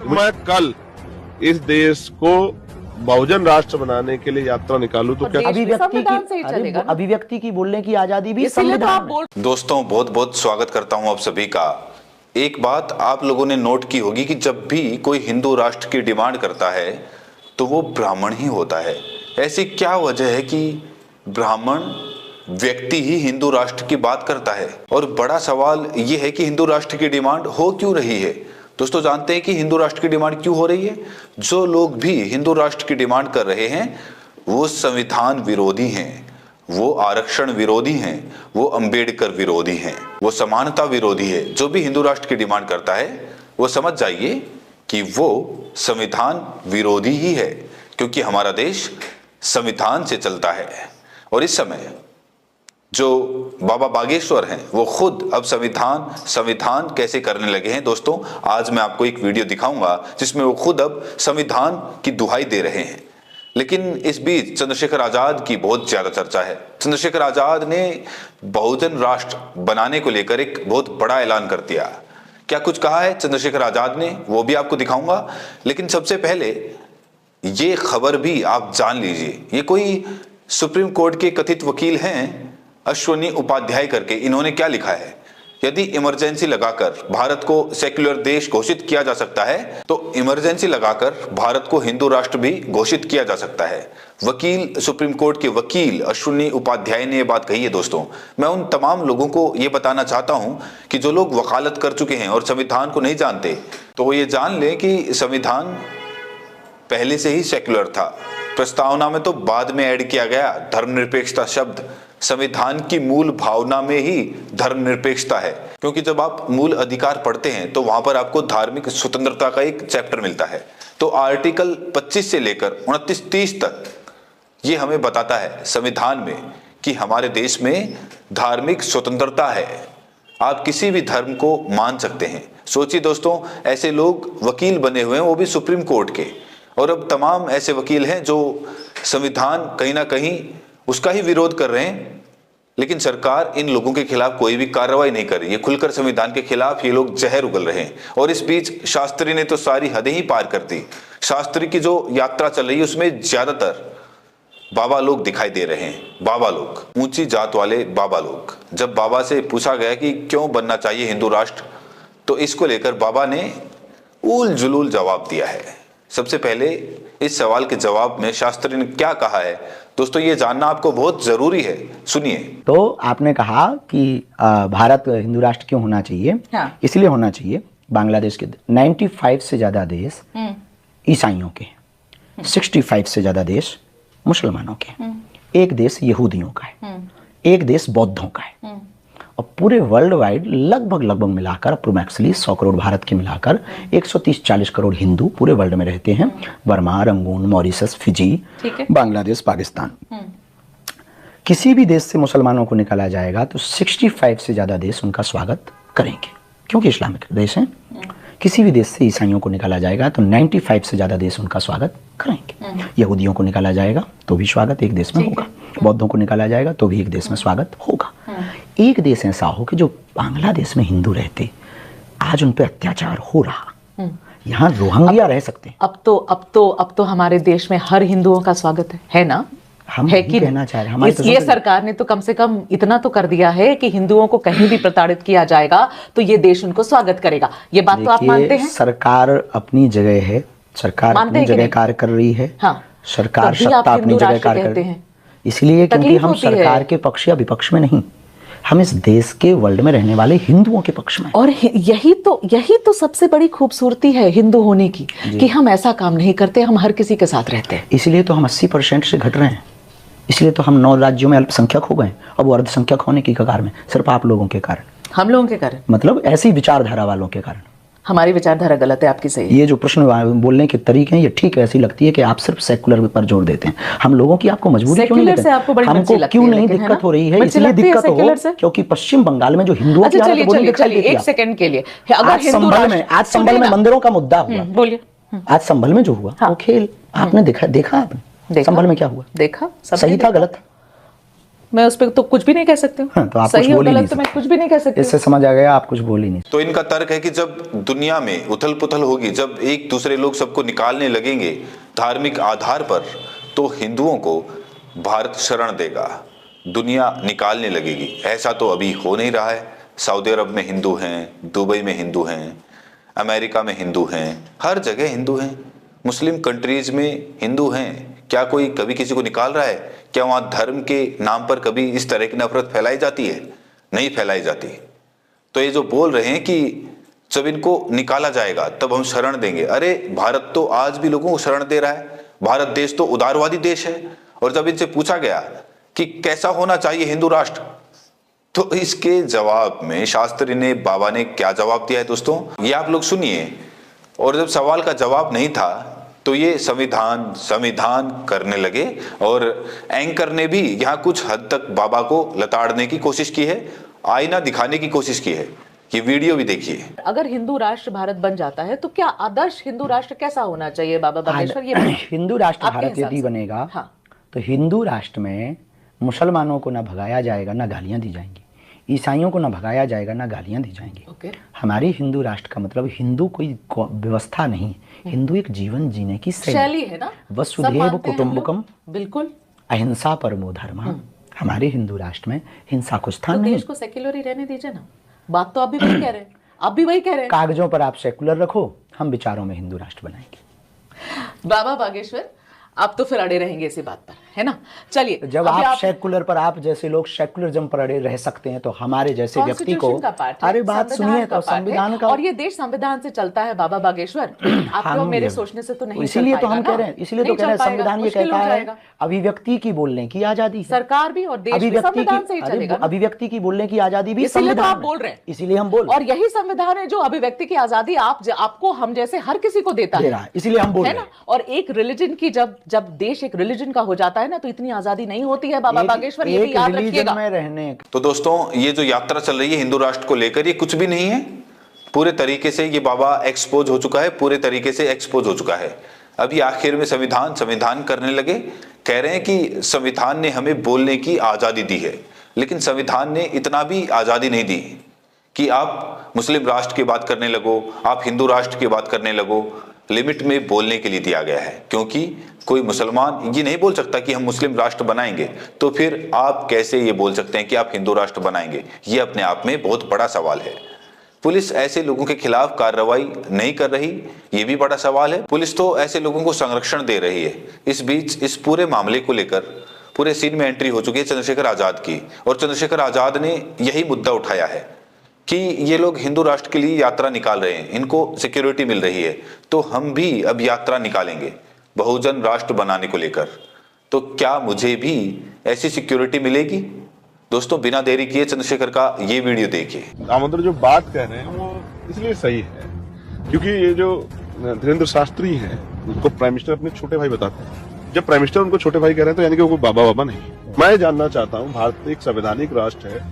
मैं कल इस देश को बहुजन राष्ट्र बनाने के लिए यात्रा निकालूं तो क्या अभिव्यक्ति की बोलने की आजादी भी संविधान में। दोस्तों बहुत बहुत स्वागत करता हूं आप सभी का। एक बात आप लोगों ने नोट की होगी कि जब भी कोई हिंदू राष्ट्र की डिमांड करता है तो वो ब्राह्मण ही होता है। ऐसी क्या वजह है कि ब्राह्मण व्यक्ति ही हिंदू राष्ट्र की बात करता है? और बड़ा सवाल ये है कि हिंदू राष्ट्र की डिमांड हो क्यों रही है? दोस्तों जानते हैं कि हिंदू राष्ट्र की डिमांड क्यों हो रही है? जो लोग भी हिंदू राष्ट्र की डिमांड कर रहे हैं वो संविधान विरोधी हैं, वो आरक्षण विरोधी हैं, वो अंबेडकर विरोधी हैं, वो समानता विरोधी है। जो भी हिंदू राष्ट्र की डिमांड करता है वो समझ जाइए कि वो संविधान विरोधी ही है, क्योंकि हमारा देश संविधान से चलता है। और इस समय जो बाबा बागेश्वर हैं वो खुद अब संविधान कैसे करने लगे हैं। दोस्तों आज मैं आपको एक वीडियो दिखाऊंगा जिसमें वो खुद अब संविधान की दुहाई दे रहे हैं। लेकिन इस बीच चंद्रशेखर आजाद की बहुत ज्यादा चर्चा है। चंद्रशेखर आजाद ने बहुजन राष्ट्र बनाने को लेकर एक बहुत बड़ा ऐलान कर दिया। क्या कुछ कहा है चंद्रशेखर आजाद ने वो भी आपको दिखाऊंगा। लेकिन सबसे पहले ये खबर भी आप जान लीजिए। ये कोई सुप्रीम कोर्ट के कथित वकील हैं अश्वनी उपाध्याय करके। इन्होंने क्या लिखा है? यदि इमरजेंसी लगाकर भारत को सेक्युलर देश घोषित किया जा सकता है तो इमरजेंसी लगाकर भारत को हिंदू राष्ट्र भी घोषित किया जा सकता है। वकील, सुप्रीम कोर्ट के वकील अश्वनी उपाध्याय ने यह बात कही है। दोस्तों मैं उन तमाम लोगों को यह बताना चाहता हूं कि जो लोग वकालत कर चुके हैं और संविधान को नहीं जानते तो वो ये जान लें कि संविधान पहले से ही सेक्युलर था। प्रस्तावना में तो बाद में ऐड किया गया धर्मनिरपेक्षता शब्द। संविधान की मूल भावना में ही धर्मनिरपेक्षता है, क्योंकि जब आप मूल अधिकार पढ़ते हैं तो वहां पर आपको धार्मिक स्वतंत्रता का एक चैप्टर मिलता है। तो आर्टिकल 25 से लेकर 29-30 तक ये हमें बताता है संविधान में कि हमारे देश में धार्मिक स्वतंत्रता है। आप किसी भी धर्म को मान सकते हैं। सोचिए दोस्तों, ऐसे लोग वकील बने हुए हैं, वो भी सुप्रीम कोर्ट के। और अब तमाम ऐसे वकील हैं जो संविधान कहीं ना कहीं उसका ही विरोध कर रहे हैं, लेकिन सरकार इन लोगों के खिलाफ कोई भी कार्रवाई नहीं कर रही है। खुलकर संविधान के खिलाफ ये लोग जहर उगल रहे हैं। और इस बीच शास्त्री ने तो सारी हदें ही पार कर दी। शास्त्री की जो यात्रा चल रही है उसमें ज्यादातर बाबा लोग दिखाई दे रहे हैं। बाबा लोग, ऊंची जात वाले बाबा लोग। जब बाबा से पूछा गया कि क्यों बनना चाहिए हिंदू राष्ट्र, तो इसको लेकर बाबा ने उल जुलूल जवाब दिया है। सबसे पहले इस सवाल के जवाब में शास्त्री ने क्या कहा है दोस्तों, ये जानना आपको बहुत जरूरी है। सुनिए। तो आपने कहा कि भारत हिंदू राष्ट्र क्यों होना चाहिए? हाँ। इसलिए होना चाहिए, बांग्लादेश के 95 से ज्यादा देश ईसाइयों के, 65 से ज्यादा देश मुसलमानों के, एक देश यहूदियों का है, एक देश बौद्धों का है। और पूरे वर्ल्ड वाइड लगभग मिलाकर अप्रोक्सीमेटली 100 करोड़ भारत के मिलाकर 130-140 करोड़ हिंदू पूरे वर्ल्ड में रहते हैं। Burma, Rangoon, Mauritius, Fiji, Bangladesh, Pakistan. किसी भी देश से मुसलमानों को निकाला जाएगा तो 65 से ज्यादा देश उनका स्वागत करेंगे, क्योंकि इस्लामिक देश हैं। किसी भी देश से ईसाइयों को निकाला जाएगा तो 95 से ज्यादा देश उनका स्वागत करेंगे। यहूदियों को निकाला जाएगा तो भी स्वागत एक देश में होगा। बौद्धों को निकाला जाएगा तो भी एक देश में स्वागत होगा। एक देश ऐसा हो कि जो बांग्लादेश में हिंदू रहते, आज उन पर अत्याचार हो रहा, यहाँ रोहिंग्या रह सकते हैं। अब तो हमारे देश में हर हिंदुओं का स्वागत है ना? हम है कि कहना चाह रहे हैं, ये सरकार ने तो कम से कम इतना तो कर दिया है कि हिंदुओं को कहीं भी प्रताड़ित किया जाएगा तो ये देश उनको स्वागत करेगा। ये बात तो आप मानते हैं? सरकार अपनी जगह है, सरकार अपनी जगह कार्य कर रही है। हाँ, सरकार सत्ता अपनी जगह कार्य कर रही है। इसलिए क्योंकि हम सरकार के पक्ष या विपक्ष में नहीं, हम इस देश के, वर्ल्ड में रहने वाले हिंदुओं के पक्ष में। और यही तो सबसे बड़ी खूबसूरती है हिंदू होने की, कि हम ऐसा काम नहीं करते, हम हर किसी के साथ रहते हैं। इसलिए तो हम 80% से घट रहे हैं। इसलिए तो हम 9 राज्यों में अल्पसंख्यक हो गए और वो अर्धसंख्यक होने की कगार में, सिर्फ आप लोगों के कारण, हम लोगों के कारण, मतलब ऐसी विचारधारा वालों के कारण। हमारी विचारधारा गलत है, आपकी सही है। ये जो प्रश्न बोलने के तरीके हैं ये ठीक है, ऐसी लगती है कि आप सिर्फ सेकुलर पर जोर देते हैं। हम लोगों की आपको मजबूरी क्यों नहीं देते? हमको क्यों नहीं दिक्कत हो रही है? इसलिए दिक्कत हो क्योंकि पश्चिम बंगाल में जो हिंदुओं की हालत बोलने चलिए एक सेकंड के लिए, आज संभल में मंदिरों का मुद्दा हुआ, बोलिए। आज संभल में जो हुआ वो खेल आपने देखा आपने संभल में क्या हुआ? देखा, सही था गलत था? मैं उस पर तो कुछ भी नहीं कह सकती हूँ। तो आप सही कुछ और बोल ही गलत नहीं तो मैं कुछ भी नहीं कह सकती। इससे समझ आ गया आप कुछ बोल ही नहीं। तो इनका तर्क है कि जब दुनिया में उथल पुथल होगी, जब एक दूसरे लोग सबको निकालने लगेंगे धार्मिक आधार पर, तो हिंदुओं को भारत शरण देगा, दुनिया निकालने लगेगी। ऐसा तो अभी हो नहीं रहा है। सऊदी अरब में हिंदू हैं, दुबई में हिंदू हैं, अमेरिका में हिंदू हैं, हर जगह हिंदू हैं, मुस्लिम कंट्रीज में हिंदू हैं। क्या कोई कभी किसी को निकाल रहा है? क्या वहां धर्म के नाम पर कभी इस तरह की नफरत फैलाई जाती है? नहीं फैलाई जाती। तो ये जो बोल रहे हैं कि जब इनको निकाला जाएगा तब हम शरण देंगे, अरे भारत तो आज भी लोगों को शरण दे रहा है। भारत देश तो उदारवादी देश है। और जब इनसे पूछा गया कि कैसा होना चाहिए हिंदू राष्ट्र, तो इसके जवाब में शास्त्री ने, बाबा ने क्या जवाब दिया है दोस्तों, ये आप लोग सुनिए। और जब सवाल का जवाब नहीं था तो ये संविधान करने लगे। और एंकर ने भी यहाँ कुछ हद तक बाबा को लताड़ने की कोशिश की है, आईना दिखाने की कोशिश की है। ये वीडियो भी देखिए। अगर हिंदू राष्ट्र भारत बन जाता है तो क्या आदर्श हिंदू राष्ट्र कैसा होना चाहिए बाबा बागेश्वर? ये हिंदू राष्ट्र आपके भारत हिसाब यदि से। बनेगा हाँ। तो हिंदू राष्ट्र में मुसलमानों को ना भगाया जाएगा ना गालियां दी जाएंगी, ईसाइयों को ना भगाया जाएगा ना गालियां दी जाएंगी। ओके। हमारी हिंदू राष्ट्र का मतलब हिंदू कोई व्यवस्था नहीं, हिंदू एक जीवन जीने की शैली है ना। वसुधैव कुटुंबकम, बिल्कुल, अहिंसा परमो धर्मः। हमारे हिंदू राष्ट्र में हिंसा को स्थान तो नहीं। देश को सेक्युलर ही रहने दीजिए ना। बात तो आप भी वही कह रहे हैं, आप भी वही कह रहे हैं। कागजों पर आप सेकुलर रखो, हम विचारों में हिंदू राष्ट्र बनाएंगे। बाबा बागेश्वर आप तो फिर अड़े रहेंगे इसी बात पर, है ना। चलिए, जब आप सेकुलर पर, आप जैसे लोग सेकुलरिज्म पर अड़े रह सकते हैं, तो हमारे जैसे व्यक्ति को, अरे बात सुनिए, तो संविधान का, और ये देश संविधान से चलता है बाबा बागेश्वर। आपको मेरे सोचने से तो नहीं, इसीलिए तो हम कह रहे हैं, इसीलिए तो कह रहे हैं संविधान ये कहता है अभिव्यक्ति की बोलने की आजादी, सरकार भी और देश भी संविधान से ही चलेगा। अभिव्यक्ति की बोलने की आजादी भी इसीलिए तो आप संविधान बोल रहे हैं, इसीलिए हम बोल, और यही संविधान है जो अभिव्यक्ति की आजादी आपको हम जैसे हर किसी को देता है, इसलिए हम बोल है ना। और एक रिलीजन की जब देश एक रिलीजन का हो जाता है ना, तो इतनी आजादी नहीं होती है बाबा बागेश्वर, ये भी याद रखिएगा। में रहने। तो दोस्तों, ये जो यात्रा चल रही है हिंदू राष्ट्र को लेकर, ये कुछ भी नहीं है। पूरे तरीके से ये बाबा एक्सपोज हो चुका है, पूरे तरीके से एक्सपोज हो चुका है। अभी आखिर में संविधान करने लगे, कह रहे हैं कि संविधान ने हमें बोलने की आजादी दी है, लेकिन संविधान ने इतना भी आजादी नहीं दी कि आप मुस्लिम राष्ट्र की बात करने लगो, आप हिंदू राष्ट्र की बात करने लगो। लिमिट में बोलने के लिए दिया गया है, क्योंकि कोई मुसलमान ये नहीं बोल सकता कि हम मुस्लिम राष्ट्र बनाएंगे, तो फिर आप कैसे ये बोल सकते हैं कि आप हिंदू राष्ट्र बनाएंगे? ये अपने आप में बहुत बड़ा सवाल है। पुलिस ऐसे लोगों के खिलाफ कार्रवाई नहीं कर रही, ये भी बड़ा सवाल है। पुलिस तो ऐसे लोगों को संरक्षण दे रही है। इस बीच इस पूरे मामले को लेकर पूरे सीन में एंट्री हो चुकी है चंद्रशेखर आजाद की, और चंद्रशेखर आजाद ने यही मुद्दा उठाया है कि ये लोग हिंदू राष्ट्र के लिए यात्रा निकाल रहे हैं, इनको सिक्योरिटी मिल रही है, तो हम भी अब यात्रा निकालेंगे बहुजन राष्ट्र बनाने को लेकर। तो क्या मुझे भी ऐसी सिक्योरिटी मिलेगी? दोस्तों, बिना देरी किए चंद्रशेखर का ये वीडियो देखिए। दामोदर जो बात कह रहे हैं वो इसलिए सही है क्योंकि ये जो धीरेन्द्र शास्त्री हैं उनको प्राइम मिनिस्टर अपने छोटे भाई बताते हैं। जब प्राइम मिनिस्टर उनको छोटे भाई कह रहे हैं तो यानी कि वो बाबा नहीं। मैं जानना चाहता हूँ, भारत एक संवैधानिक राष्ट्र है,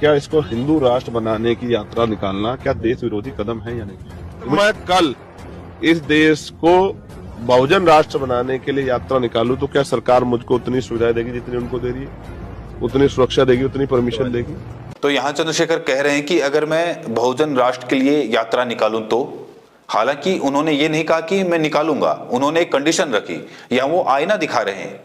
क्या इसको हिंदू राष्ट्र बनाने की यात्रा निकालना क्या देश विरोधी कदम है या नहीं? मैं कल इस देश को बहुजन राष्ट्र बनाने के लिए यात्रा निकालूं तो क्या सरकार मुझको उतनी सुविधाएं देगी जितनी उनको दे रही है, उतनी सुरक्षा देगी, उतनी परमिशन देगी? तो यहाँ चंद्रशेखर कह रहे हैं कि अगर मैं बहुजन राष्ट्र के लिए यात्रा निकालूं तो, हालांकि उन्होंने ये नहीं कहा कि मैं निकालूंगा, उन्होंने एक कंडीशन रखी। या वो आईना दिखा रहे हैं,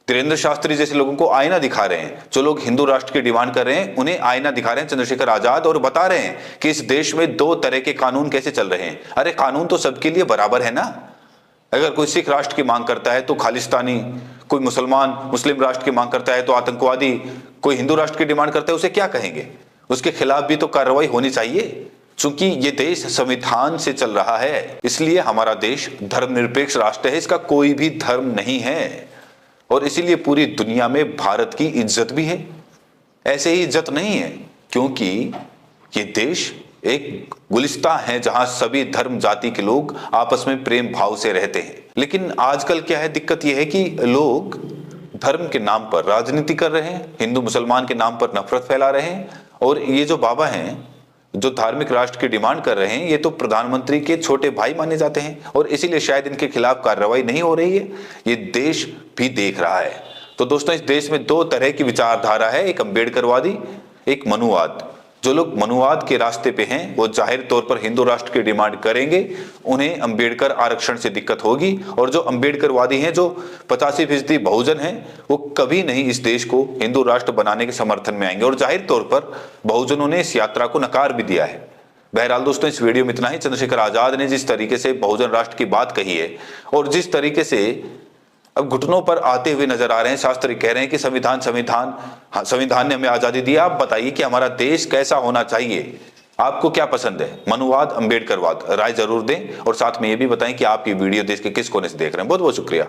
धीरेन्द्र शास्त्री जैसे लोगों को आईना दिखा रहे हैं, जो लोग हिंदू राष्ट्र की डिमांड कर रहे हैं उन्हें आईना दिखा रहे हैं चंद्रशेखर आजाद, और बता रहे हैं कि इस देश में दो तरह के कानून कैसे चल रहे हैं। अरे कानून तो सबके लिए बराबर है ना। अगर कोई सिख राष्ट्र की मांग करता है तो खालिस्तानी, कोई मुस्लिम राष्ट्र की मांग करता है तो आतंकवादी, कोई हिंदू राष्ट्र की डिमांड करता है उसे क्या कहेंगे? उसके खिलाफ भी तो कार्रवाई होनी चाहिए। चूंकि ये देश संविधान से चल रहा है, इसलिए हमारा देश धर्मनिरपेक्ष राष्ट्र है, इसका कोई भी धर्म नहीं है, और इसीलिए पूरी दुनिया में भारत की इज्जत भी है। ऐसे ही इज्जत नहीं है क्योंकि ये देश एक गुलिस्तान है जहां सभी धर्म जाति के लोग आपस में प्रेम भाव से रहते हैं। लेकिन आजकल क्या है, दिक्कत यह है कि लोग धर्म के नाम पर राजनीति कर रहे हैं, हिंदू मुसलमान के नाम पर नफरत फैला रहे हैं, और ये जो बाबा हैं जो धार्मिक राष्ट्र की डिमांड कर रहे हैं, ये तो प्रधानमंत्री के छोटे भाई माने जाते हैं, और इसीलिए शायद इनके खिलाफ कार्रवाई नहीं हो रही है। ये देश भी देख रहा है, तो दोस्तों इस देश में दो तरह की विचारधारा है, एक अम्बेडकरवादी, एक मनुवाद। जो लोग मनुवाद के रास्ते पे हैं वो जाहिर तौर पर हिंदू राष्ट्र की डिमांड करेंगे, उन्हें अंबेडकर आरक्षण से दिक्कत होगी। और जो अंबेडकरवादी हैं, जो 85% बहुजन हैं, वो कभी नहीं इस देश को हिंदू राष्ट्र बनाने के समर्थन में आएंगे। और जाहिर तौर पर बहुजनों ने इस यात्रा को नकार भी दिया है। बहरहाल दोस्तों इस वीडियो में इतना ही। चंद्रशेखर आजाद ने जिस तरीके से बहुजन राष्ट्र की बात कही है और जिस तरीके से अब घुटनों पर आते हुए नजर आ रहे हैं, शास्त्री कह रहे हैं कि संविधान ने हमें आजादी दी। आप बताइए कि हमारा देश कैसा होना चाहिए, आपको क्या पसंद है, मनुवाद, अंबेडकरवाद? राय जरूर दें और साथ में ये भी बताएं कि आप ये वीडियो देश के किस कोने से देख रहे हैं। बहुत बहुत शुक्रिया।